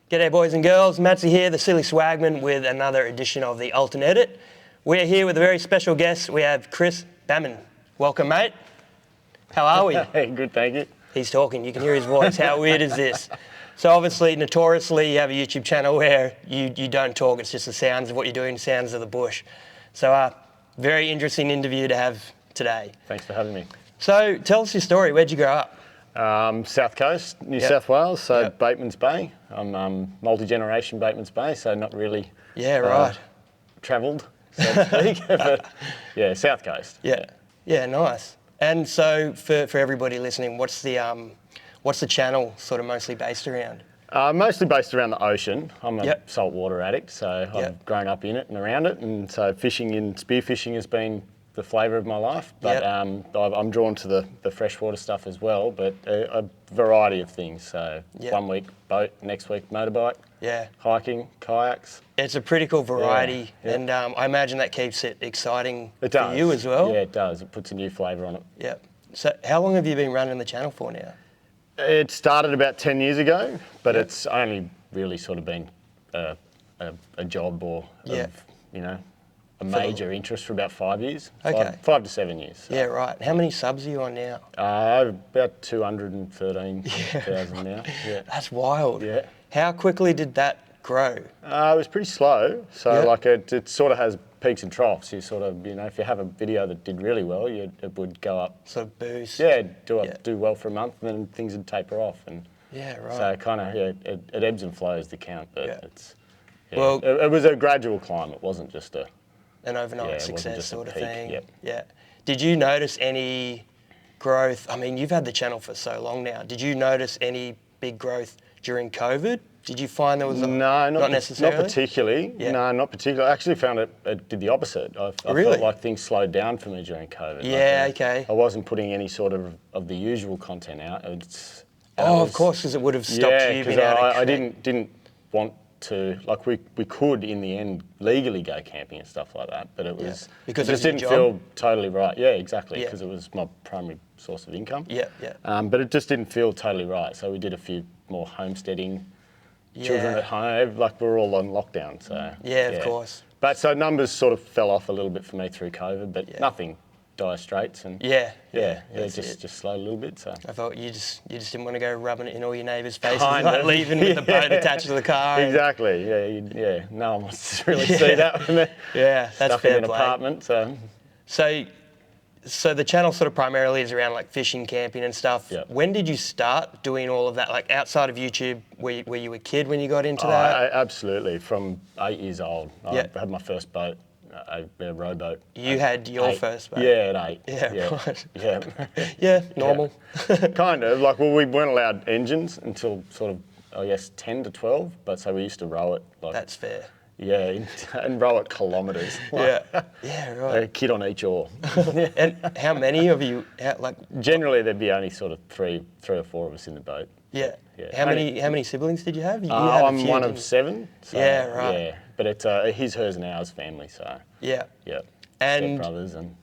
G'day boys and girls, Mattsy here, the Silly Swagman with another edition of the Alton Edit. We're here with a very special guest. We have Chris Bamman. Welcome, mate. How are we? Hey, good, thank you. He's talking, you can hear his voice. How weird is this? So obviously, notoriously, you have a YouTube channel where you don't talk, it's just the sounds of what you're doing, sounds of the bush. So very interesting interview to have today. Thanks for having me. So tell us your story, where'd you grow up? South Coast, New South Wales, so Bateman's Bay. I'm multi-generation Bateman's Bay, so not really travelled, so to speak, but yeah, South Coast. Yeah, nice. And so for everybody listening, what's the channel sort of mostly based around? Mostly based around the ocean. I'm a saltwater addict, so I've grown up in it and around it, and so fishing and spearfishing has been the flavour of my life, but I'm drawn to the freshwater stuff as well, but a variety of things. So 1 week boat, next week motorbike, hiking, kayaks. It's a pretty cool variety, and I imagine that keeps it exciting for you as well. Yeah, it does. It puts a new flavour on it. Yeah. So how long have you been running the channel for now? It started about 10 years ago, but it's only really sort of been a job or a major interest for about 5 years. Okay. 5 to 7 years. So. Yeah, right. How many subs are you on now? About 213,000 now. Yeah. That's wild. Yeah. How quickly did that grow? It was pretty slow. So like it sort of has peaks and troughs. You sort of, if you have a video that did really well, it would go up. Sort of boost. Yeah, do well for a month, and then things would taper off. And so kind of, it ebbs and flows, the count, but it's, well, it was a gradual climb. It wasn't just an overnight success sort of thing. Yep. Yeah. Did you notice any growth? I mean, you've had the channel for so long now. Did you notice any big growth during COVID? Did you find there was not necessarily? Not particularly. Yeah. No, not particularly. I actually found it did the opposite. I felt like things slowed down for me during COVID. Yeah, okay. I wasn't putting any sort of the usual content out. Of course, because it would have stopped you being able to I didn't want to, like we could in the end legally go camping and stuff like that, but it was because it just didn't feel totally right. Yeah, exactly, because it was my primary source of income. But it just didn't feel totally right. So we did a few more homesteading, children at home, like we were all on lockdown. So of course. But so numbers sort of fell off a little bit for me through COVID, but nothing dire straits, and just slowed a little bit. So I thought you just didn't want to go rubbing it in all your neighbours' faces, like leaving with the boat attached to the car. Exactly. No one wants to really see that when they're that's in an apartment. So the channel sort of primarily is around like fishing, camping and stuff. When did you start doing all of that? Like outside of YouTube, were you a kid when you got into that? Absolutely. From 8 years old, I had my first boat. A rowboat. You had your first boat? Yeah, at 8. Yeah, normal. Kind of. Like, well, we weren't allowed engines until sort of, I guess, 10 to 12, but so we used to row it. Like, that's fair. Yeah, and row it kilometres. Right. A kid on each oar. And how many of you, Generally, there'd be only sort of three or four of us in the boat. Yeah. How many siblings did you have? I'm one of 7. So, right. Yeah, but it's his, hers, and ours family. So and brothers and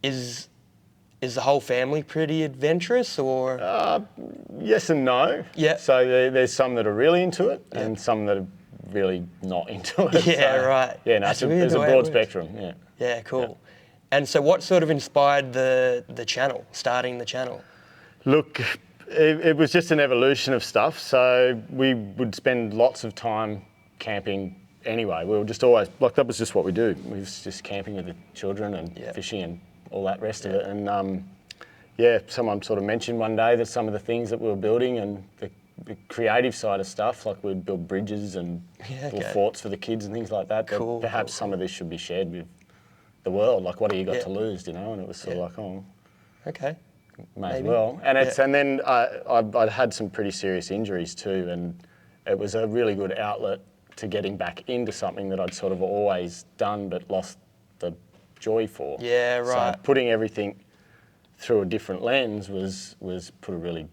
is the whole family pretty adventurous, or? Yes and no. Yeah. So there's some that are really into it, and some that are really not into it. Right. Yeah, no, there's a broad spectrum. Yeah. Yeah, cool. Yeah. And so, what sort of inspired the channel? Starting the channel? Look. It was just an evolution of stuff. So we would spend lots of time camping anyway. We were just always, like, that was just what we do. We was just camping with the children and fishing and all that rest of it. And someone sort of mentioned one day that some of the things that we were building and the creative side of stuff, like we'd build bridges and little forts for the kids and things like that, that perhaps some of this should be shared with the world. Like, what have you got to lose, And it was sort of like, okay. May as well. And and then I'd had some pretty serious injuries too, and it was a really good outlet to getting back into something that I'd sort of always done but lost the joy for. Yeah, right. So putting everything through a different lens was put a really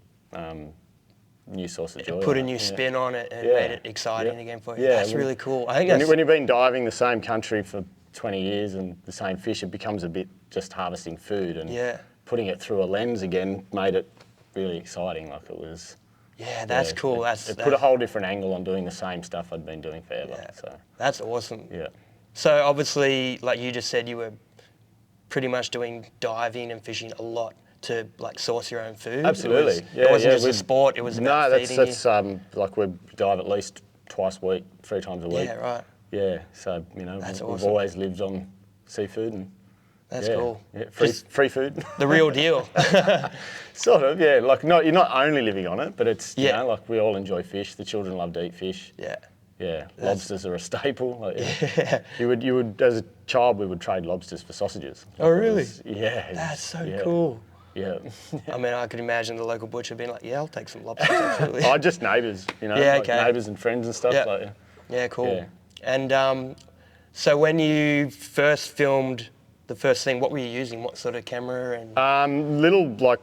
new source of joy. Put a new spin on it and made it exciting again for you. Yeah, that's really cool. I think when you've been diving the same country for 20 years and the same fish, it becomes a bit just harvesting food, and putting it through a lens again made it really exciting. Like, it was Yeah, that's cool. It put a whole different angle on doing the same stuff I'd been doing forever. Yeah. So That's awesome. yeah. So obviously, like you just said, you were pretty much doing diving and fishing a lot to like source your own food. Absolutely. It wasn't just a sport. It was about feeding you. that's like we dive at least twice a week, 3 times a week. Yeah, right. Yeah. So we've awesome. always lived on seafood and. That's cool. Yeah, free food. The real deal. Sort of, yeah. Like you're not only living on it, but it's you Yeah. know, like we all enjoy fish. The children love to eat fish. Yeah. Yeah, lobsters are a staple. Like, you would as a child we would trade lobsters for sausages. Oh, really? That's so cool. Yeah. I mean, I could imagine the local butcher being like, "Yeah, I'll take some lobsters." Absolutely. Oh, just neighbours, you know, Yeah, like okay. neighbours and friends and stuff. Yeah. Like, Yeah, cool. Yeah. And so when you first filmed the first thing, what were you using? What sort of camera? And little like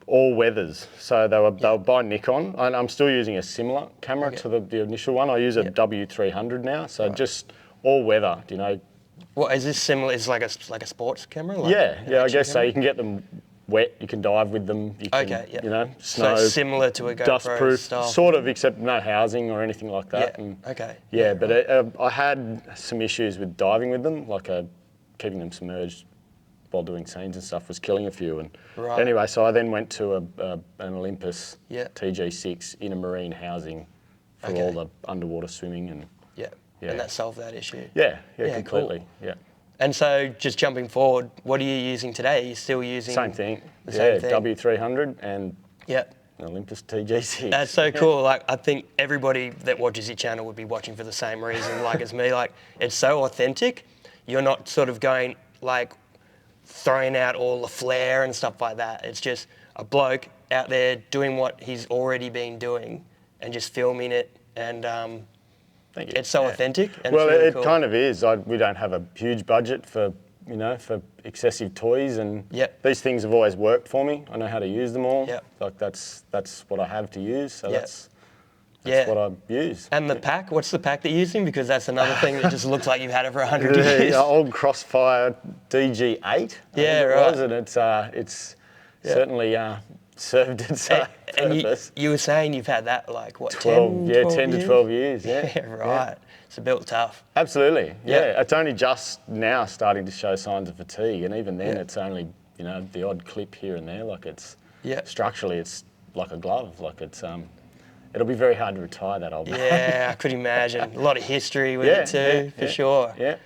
all weathers. So they were by Nikon, and I'm still using a similar camera to the initial one. I use a W300 now, so just all weather. You know. what is this similar? Is like a sports camera? Like Yeah, an I action guess so. camera? You can get them wet. You can dive with them. You can, Okay, yeah. You know, So snow. similar to a GoPro dustproof, style. sort of, except no housing or anything like that. Yeah. Okay. Yeah, but I had some issues with diving with them, like keeping them submerged while doing scenes and stuff was killing a few. And Right. anyway, so I then went to an Olympus Yeah. TG6 in a marine housing for all the underwater swimming and Yeah. Yeah. And that solved that issue. yeah, Yeah, completely. Yeah. And so just jumping forward, what are you using today? Are you still using Same thing. The same thing? W300 and Yeah. an Olympus TG6. That's so cool. Like, I think everybody that watches your channel would be watching for the same reason, like as me. Like, it's so authentic. You're not sort of going like throwing out all the flair and stuff like that. It's just a bloke out there doing what he's already been doing and just filming it. And Thank you. it's so authentic. And Well, it's really it cool. kind of is. We don't have a huge budget for excessive toys, and Yep. these things have always worked for me. I know how to use them all. Yep. Like that's what I have to use. So Yep. that's Yeah. what I use. And the pack, what's the pack that you're using? Because that's another thing that just looks like you've had it for 100 The years. old Crossfire DG8. I think Yeah, it right. was, and it's certainly served its And purpose. you were saying you've had that like, what, 12, 10, 10 to years? 12 years. Yeah, Yeah, right. It's built tough. Absolutely. Yeah. Yeah. It's only just now starting to show signs of fatigue, and even then, Yeah. it's only the odd clip here and there. Like Yeah. structurally, it's like a glove. Like it'll be very hard to retire that old. Yeah, I could imagine. A lot of history with Yeah, it too, for sure. Yeah.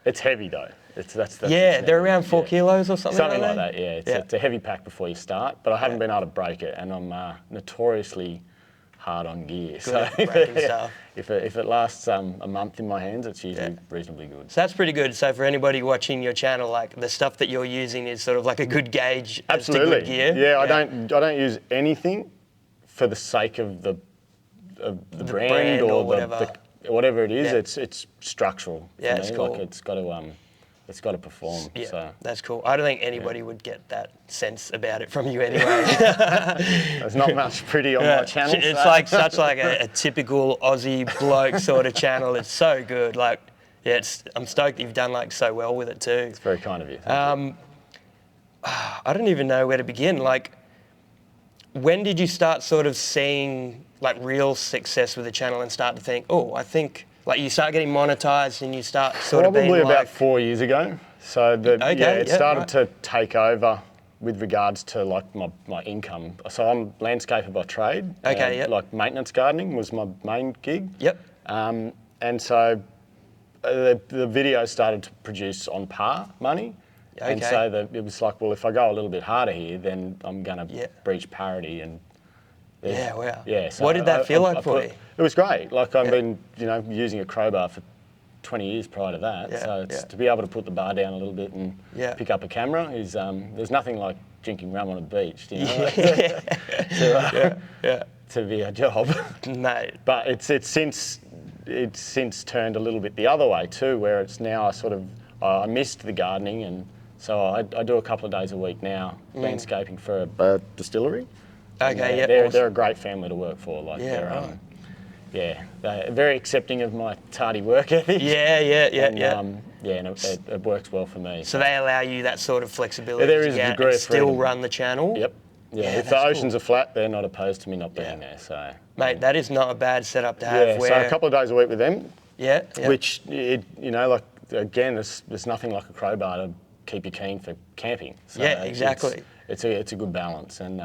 It's heavy though. That's Yeah, it's they're heavy. around 4 Yeah. kilos or something. Something aren't like they? that. Yeah. Yeah. It's a heavy pack before you start, but I haven't been able to break it, and I'm notoriously hard on gear. Good at breaking stuff. If it lasts a month in my hands, it's usually reasonably good. So that's pretty good. So for anybody watching your channel, like the stuff that you're using is sort of like a good gauge Absolutely. as to good gear. Yeah, I don't use anything for the sake of the brand or whatever it is. Yeah. It's structural. For Yeah, me. it's cool. Like it's got to perform. Yeah, So that's cool. I don't think anybody would get that sense about it from you anyway. there's not much pretty on my channel. It's so. like such like a typical Aussie bloke sort of channel. It's so good. Like, yeah, I'm stoked that you've done like so well with it too. It's very kind of you. Thank you. I don't even know where to begin. Like, when did you start sort of seeing like real success with the channel and start to think, oh, I think like you start getting monetized and you start sort of being Probably about like, 4 years ago. So it started right. to take over with regards to like my income. So I'm landscaper by trade. Okay, yep. Like maintenance gardening was my main gig. Yep. And so the videos started to produce on par money. And Okay. so it was like, well, if I go a little bit harder here, then I'm going to Yeah. breach parity. And Yeah, wow. yeah. So What did that feel like for you? It was great. Like I've been, using a crowbar for 20 years prior to that. Yeah, So yeah. to be able to put the bar down a little bit and Yeah. pick up a camera is there's nothing like drinking rum on a beach, Yeah. to be a job. No. But it's since turned a little bit the other way too, where it's now I missed the gardening, and so I do a couple of days a week now landscaping for a distillery. Okay, yeah. They're a great family to work for. Like Yeah, they're right. they're very accepting of my tardy work ethic. Yeah. And it works well for me. So they allow you that sort of flexibility Yeah, there to is a get out degree and of still freedom. run the channel. Yep. Yeah, if the oceans are flat, they're not opposed to me not being there. So, mate, that is not a bad setup to have. Yeah, so a couple of days a week with them. Yeah. Which, like, again, there's nothing like a crowbar to keep you keen for camping. So yeah, exactly. It's a good balance, and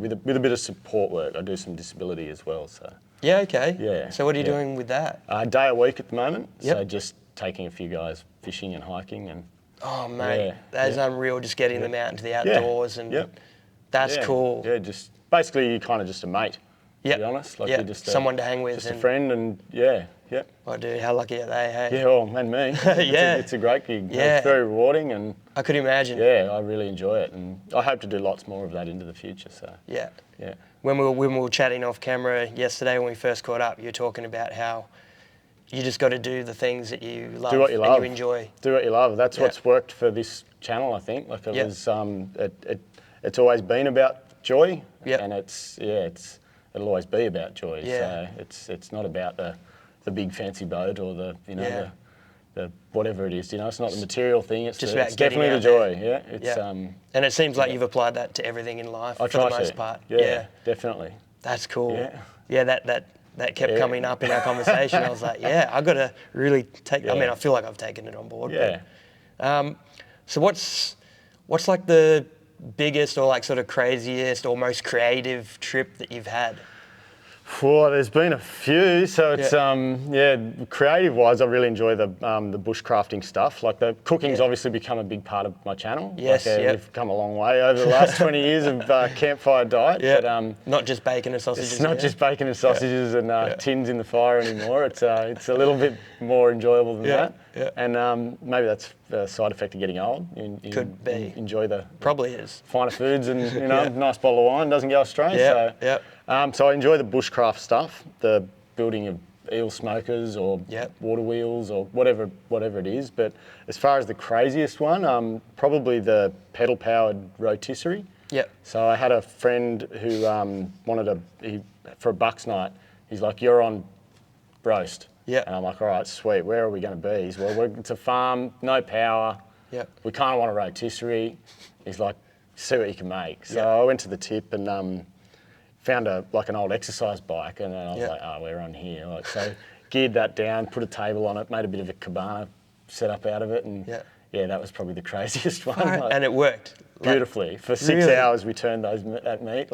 with a bit of support work, I do some disability as well. So yeah, okay. Yeah. So what are you doing with that? A day a week at the moment. Yep. So just taking a few guys fishing and hiking and. Oh mate, that is unreal. Just getting them out into the outdoors and that's cool. Yeah, just basically you're kind of just a mate. To be honest, like you're just someone to hang with, just a friend, and yeah. Oh, dude, how lucky are they? Hey. Yeah, well, and me. It's a great gig. Yeah. It's very rewarding, and I could imagine. Yeah, I really enjoy it, and I hope to do lots more of that into the future. So yeah. Yeah. When we were chatting off camera yesterday when we first caught up, you were talking about how you just got to do the things that you love, do what you love. And you enjoy. Do what you love. That's what's worked for this channel, I think. Like it was, it's always been about joy, and it'll always be about joy. Yeah. So it's not about the big fancy boat or the the whatever it is. It's not the material thing. It's definitely the joy. Yeah. It's and it seems like you've applied that to everything in life for the most part. Yeah, definitely. That's cool. Yeah. That kept coming up in our conversation. I was like, I got to really take. I mean, I feel like I've taken it on board. Yeah. But, so what's like the biggest or like sort of craziest or most creative trip that you've had? Well, there's been a few. So it's creative-wise, I really enjoy the bushcrafting stuff. Like the cooking's obviously become a big part of my channel. Yes, we've come a long way over the last 20 years of campfire diet. Yeah. But, not just bacon and sausages. It's not just bacon and sausages and tins in the fire anymore. It's a little bit more enjoyable than that. Yeah. And maybe that's a side effect of getting old. You Could be. Enjoy the probably is finer foods and nice bottle of wine doesn't go astray. So I enjoy the bushcraft stuff, the building of eel smokers or water wheels or whatever it is. But as far as the craziest one, probably the pedal-powered rotisserie. Yep. So I had a friend who for a bucks night, he's like, "You're on roast." Yeah. And I'm like, "All right, sweet. Where are we going to be?" He's, "Well, it's a farm, no power. Yep. We kind of want a rotisserie." He's like, "See what you can make." So I went to the tip and found an old exercise bike, and then I was like, "Oh, we're on here." So geared that down, put a table on it, made a bit of a cabana setup out of it, and that was probably the craziest one. And it worked beautifully. For 6 hours, we turned that meat.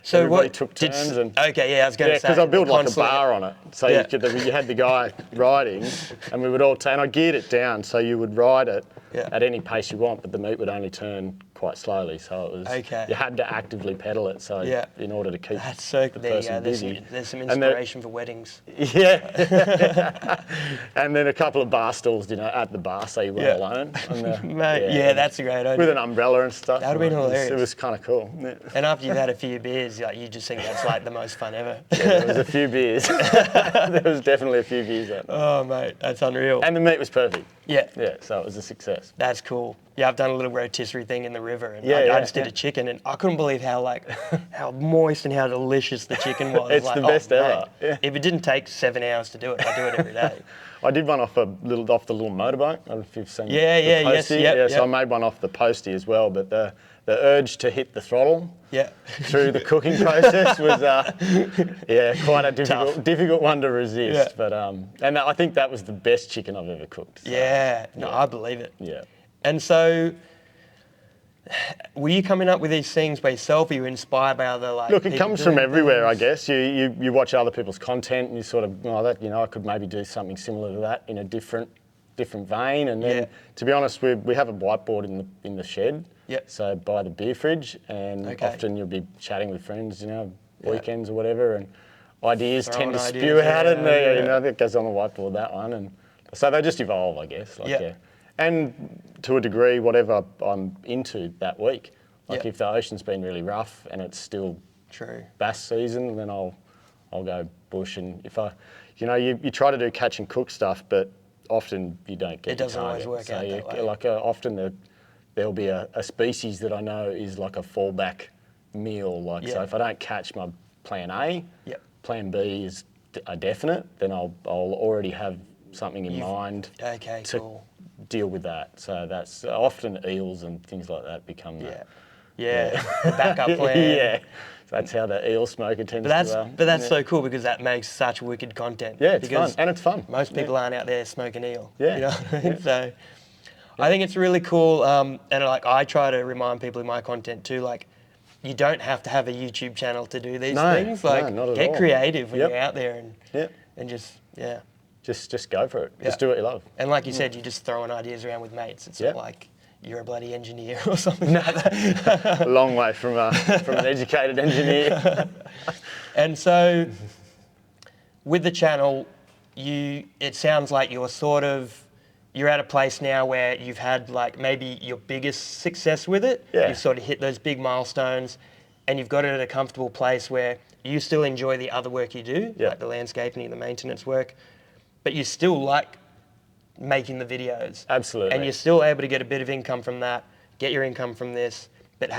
So everybody took turns. I was going to say. because I built like a bar on it, so you had the guy riding, and we would all and I geared it down so you would ride it at any pace you want, but the meat would only turn quite slowly, so it was you had to actively pedal it, so in order to keep the person busy. There's some inspiration for weddings. Yeah, and then a couple of bar stools, at the bar, so you weren't alone. Mate, that's a great idea. With an umbrella and stuff. That would have been hilarious. It was kind of cool. And after you've had a few beers, you just think that's like the most fun ever. There was a few beers. There was definitely a few beers out there. Oh, mate, that's unreal. And the meat was perfect. Yeah. Yeah, so it was a success. That's cool. Yeah, I've done a little rotisserie thing in the river, and I just did a chicken, and I couldn't believe how moist and how delicious the chicken was. It's the best ever. Yeah. If it didn't take 7 hours to do it, I'd do it every day. I did one off the little motorboat. I don't know if you've seen the postie. Yes, so I made one off the postie as well, but the urge to hit the throttle through the cooking process was quite a difficult one to resist. But and I think that was the best chicken I've ever cooked. So, I believe it. Yeah. And so, were you coming up with these things by yourself? Are you inspired by other Look, it comes from everywhere, I guess. You watch other people's content and you sort of, I could maybe do something similar to that in a different vein. And then, to be honest, we have a whiteboard in the shed. So by the beer fridge, and often you'll be chatting with friends, weekends or whatever, and ideas tend to spew out in there. It goes on the whiteboard, that one, and so they just evolve, I guess. And to a degree, whatever I'm into that week. If the ocean's been really rough and it's still bass season, then I'll go bush. And if you try to do catch and cook stuff, but often you don't get. It doesn't always work out that way. Often there'll be a species that I know is like a fallback meal. So if I don't catch my plan A, plan B is a definite. Then I'll already have something in mind. To deal with that. So that's often eels and things like that become Yeah, the backup plan. Yeah. That's how the eel smoker tends But that's so cool because that makes such wicked content. Yeah, it's because fun. And it's fun. Most people aren't out there smoking eel. Yeah. You know what I mean? So I think it's really cool. And like I try to remind people in my content too, like you don't have to have a YouTube channel to do these things. Like not at get all. creative when you're out there and just Just go for it. Just do what you love. And like you said, you're just throwing ideas around with mates. It's not like you're a bloody engineer or something like that. A long way from an educated engineer. And so with the channel, it sounds like you're at a place now where you've had like maybe your biggest success with it. Yeah. You've sort of hit those big milestones and you've got it at a comfortable place where you still enjoy the other work you do, like the landscaping and the maintenance work, but you still like making the videos. Absolutely. And you're still able to get a bit of income from that, get your income from this, but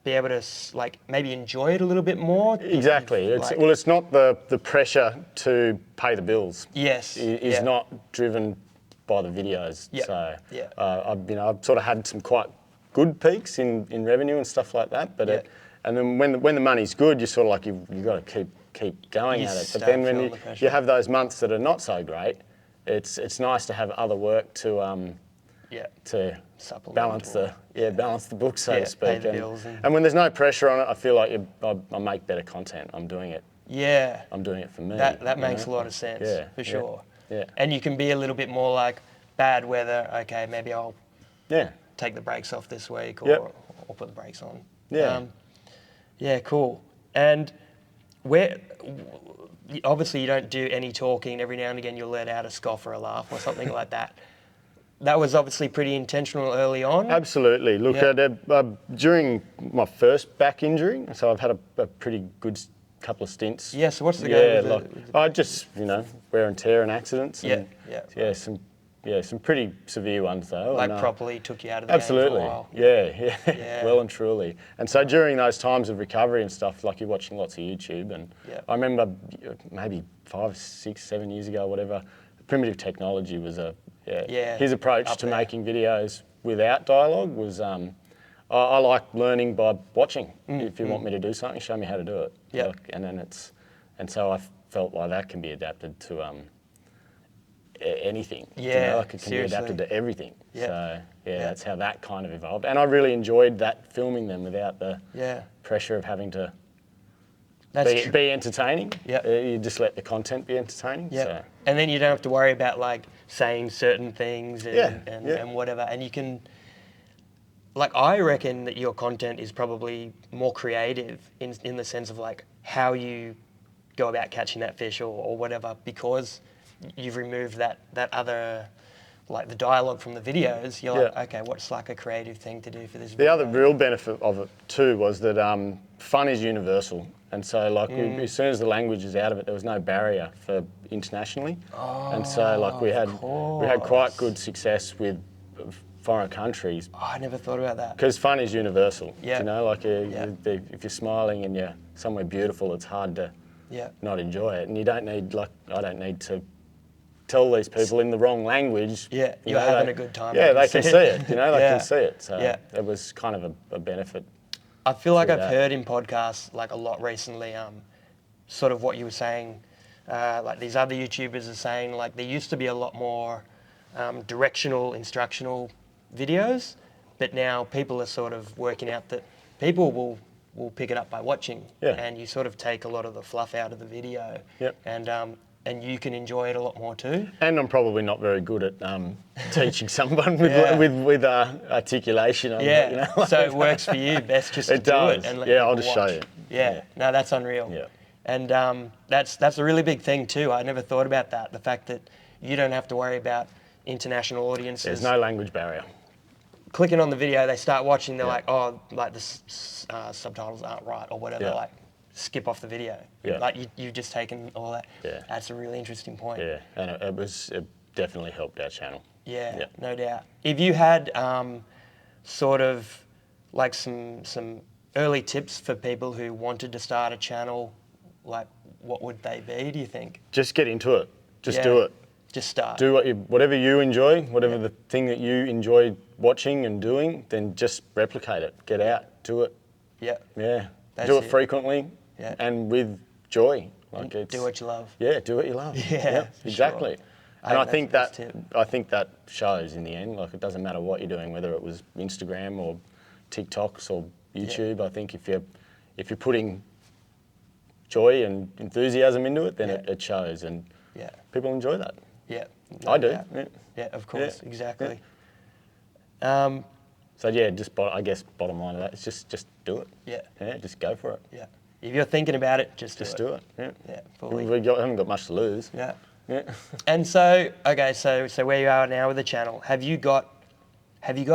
be able to like maybe enjoy it a little bit more. Exactly. It's not the pressure to pay the bills. Yes. Is not driven by the videos. Yep. So Yep. I've sort of had some quite good peaks in revenue and stuff like that. But and then when the money's good, you're sort of like you've got to keep going at it. But then when you have those months that are not so great, it's nice to have other work to balance the book, so to speak. Pay the bills and when there's no pressure on it, I feel like I make better content. I'm doing it. Yeah. I'm doing it for me. That makes a lot of sense. Yeah, for sure. Yeah. And you can be a little bit more like bad weather. Okay, maybe I'll take the brakes off this week or put the brakes on. Yeah. Cool. And obviously you don't do any talking. Every now and again you'll let out a scoff or a laugh or something like that. That was obviously pretty intentional early on. Absolutely. Look, during my first back injury, so I've had a pretty good couple of stints. Yeah, so what's the go with I just, wear and tear and accidents. And, some pretty severe ones though. Like and, properly took you out of the game for a while. Yeah, well and truly. And so during those times of recovery and stuff, like you're watching lots of YouTube, and I remember maybe 5, 6, 7 years ago, whatever, primitive technology was his approach to making videos without dialogue was, I like learning by watching. If you want me to do something, show me how to do it. Yeah. And so I felt like that can be adapted to anything. Yeah, like it can be adapted to everything. Yeah. So that's how that kind of evolved. And I really enjoyed that, filming them without the pressure of having to be entertaining. Yeah. You just let the content be entertaining. Yeah. So. And then you don't have to worry about like saying certain things and whatever. And you can, like, I reckon that your content is probably more creative in the sense of like how you go about catching that fish or whatever, because you've removed that other, like the dialogue from the videos. You're like, okay, what's like a creative thing to do for this video? The other real benefit of it too was that fun is universal. And so like as soon as the language is out of it, there was no barrier for internationally. And so like we had quite good success with foreign countries. Oh, I never thought about that. Because fun is universal. Yeah. Like if you're smiling and you're somewhere beautiful, it's hard to not enjoy it. And you don't need, like, I don't need to tell these people in the wrong language. Yeah, you're having a good time. Yeah, they can see it. They can see it. So it was kind of a benefit. I feel like I've heard in podcasts like a lot recently, sort of what you were saying, like these other YouTubers are saying, like there used to be a lot more directional, instructional videos, but now people are sort of working out that people will pick it up by watching, and you sort of take a lot of the fluff out of the video, and you can enjoy it a lot more too. And I'm probably not very good at teaching someone with articulation. So it works for you best just to do it and let people I'll just show you. No, that's unreal. Yeah. And that's a really big thing too. I never thought about that. The fact that you don't have to worry about international audiences. There's no language barrier. Clicking on the video, they start watching, they're like, oh, like the subtitles aren't right or whatever, like skip off the video. Like you've just taken all that. That's a really interesting point. Yeah, and it definitely helped our channel. Yeah, no doubt. If you had sort of like some early tips for people who wanted to start a channel, like what would they be, do you think? Just get into it. Just do it. Just start. Do whatever you enjoy, whatever the thing that you enjoy watching and doing, then just replicate it. Get out, do it. Yeah. Yeah. That's Do it it. frequently Yeah. and with joy. Like And do what you love. Yeah, do what you love. Yeah, for exactly. sure. And I think that's that the best tip. I think that shows in the end. Like, it doesn't matter what you're doing, whether it was Instagram or TikToks or YouTube. I think if you're putting joy and enthusiasm into it, then it shows, and Yeah. people enjoy that. Yeah. I do. doubt. Yeah. Yeah, of course, Yeah. exactly. So yeah, I guess bottom line of that is just do it. Yeah. Yeah, just go for it. Yeah. If you're thinking about it, just Do it. Yeah. Yeah, fully. We haven't got much to lose. Yeah. Yeah. And so, okay, so where you are now with the channel, have you got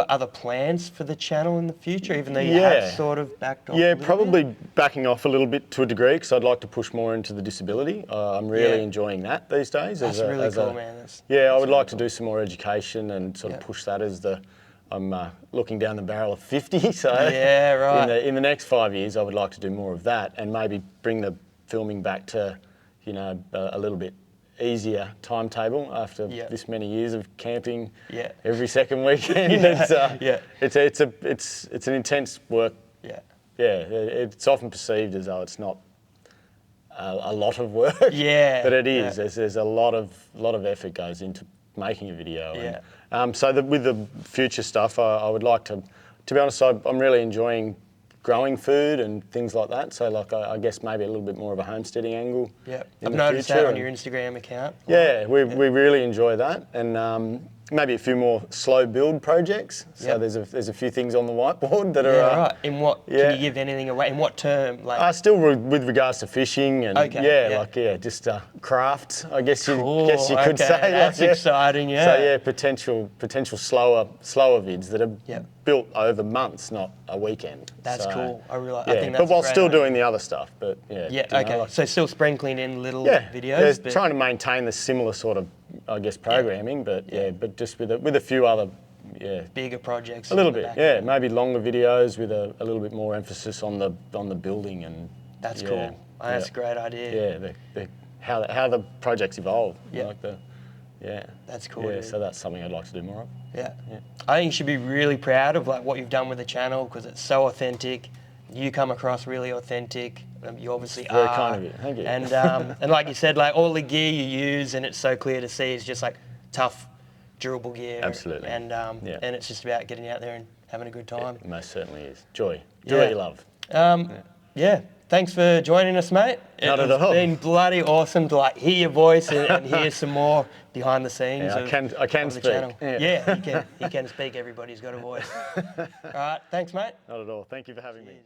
other plans for the channel in the future, even though you have sort of backed off? Yeah, a little probably bit? backing off a little bit to a degree, because I'd like to push more into the disability. I'm really enjoying that these days. That's really cool, man. I would like to do some more education and sort of push that as I'm looking down the barrel of 50, so Yeah, right. in the next 5 years, I would like to do more of that and maybe bring the filming back to, a little bit easier timetable after this many years of camping every second weekend. It's an intense work. Yeah. Yeah, it's often perceived as though it's not a lot of work. Yeah. But it is. There's a lot of effort goes into making a video. Yeah. And, with the future stuff, I would like to be honest, I'm really enjoying growing food and things like that. So I guess maybe a little bit more of a homesteading angle. Yeah. I've noticed that on your Instagram account. Yeah, we really enjoy that. And maybe a few more slow build projects. So there's a few things on the whiteboard that are right. In what can you give anything away? In what term? Like still with regards to fishing and just craft. I guess you could say. That's exciting. Yeah. So potential slower vids that are built over months, not a weekend. That's cool. I think that's but while great still idea. doing the other stuff. But So still sprinkling in little videos. But trying to maintain the similar sort of, I guess, programming, but just with a few other bigger projects. A little bit, maybe longer videos with a little bit more emphasis on the building and. That's cool. That's a great idea. Yeah, how the projects evolve. Yeah. That's cool. Yeah, so that's something I'd like to do more of. Yeah. I think you should be really proud of what you've done with the channel, because it's so authentic. You come across really authentic. You obviously are. Very kind of you. Thank you. And like you said, all the gear you use, and it's so clear to see, is just tough, durable gear. Absolutely. And it's just about getting out there and having a good time. It most certainly is. Joy. Do what you love. Thanks for joining us, mate. Not at all. It's been bloody awesome to hear your voice and hear some more behind the scenes. Yeah, I can of speak. The channel. Yeah, he can speak. Everybody's got a voice. All right, thanks, mate. Not at all. Thank you for having me.